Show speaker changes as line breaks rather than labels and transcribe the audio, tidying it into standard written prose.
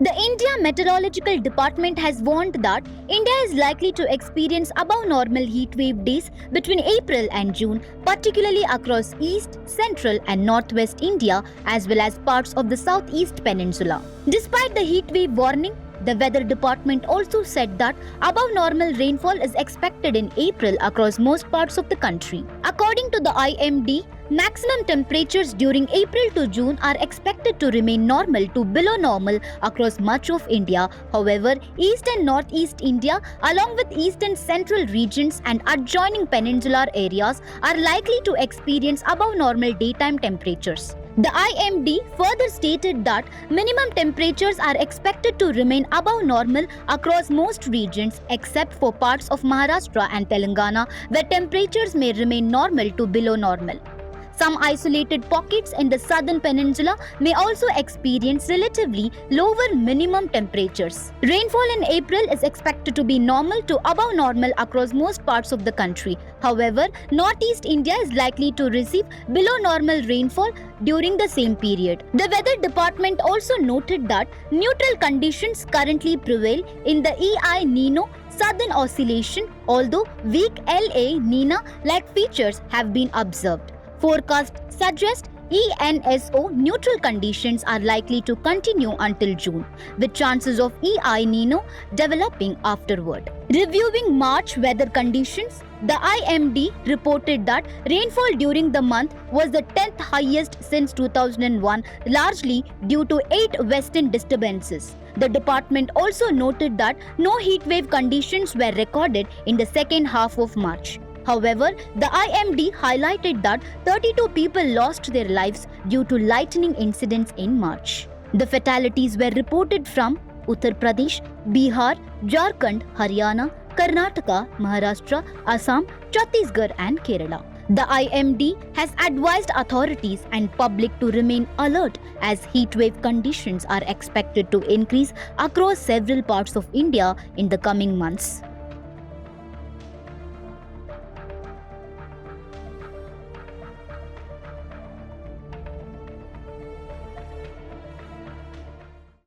The India Meteorological Department has warned that India is likely to experience above normal heat wave days between April and June, particularly across East, Central, and Northwest India, as well as parts of the Southeast Peninsula. Despite the heat wave warning, the weather department also said that above normal rainfall is expected in April across most parts of the country. According to the IMD, maximum temperatures during April to June are expected to remain normal to below normal across much of India. However, East and Northeast India, along with East and Central regions and adjoining peninsular areas, are likely to experience above normal daytime temperatures. The IMD further stated that minimum temperatures are expected to remain above normal across most regions except for parts of Maharashtra and Telangana, where temperatures may remain normal to below normal. Some isolated pockets in the southern peninsula may also experience relatively lower minimum temperatures. Rainfall in April is expected to be normal to above normal across most parts of the country. However, Northeast India is likely to receive below normal rainfall during the same period. The weather department also noted that neutral conditions currently prevail in the El Nino Southern Oscillation, although weak La Nina-like features have been observed. Forecasts suggest ENSO neutral conditions are likely to continue until June, with chances of El Nino developing afterward. Reviewing March weather conditions, the IMD reported that rainfall during the month was the 10th highest since 2001, largely due to 8 western disturbances. The department also noted that no heatwave conditions were recorded in the second half of March. However, the IMD highlighted that 32 people lost their lives due to lightning incidents in March. The fatalities were reported from Uttar Pradesh, Bihar, Jharkhand, Haryana, Karnataka, Maharashtra, Assam, Chhattisgarh, and Kerala. The IMD has advised authorities and public to remain alert as heatwave conditions are expected to increase across several parts of India in the coming months.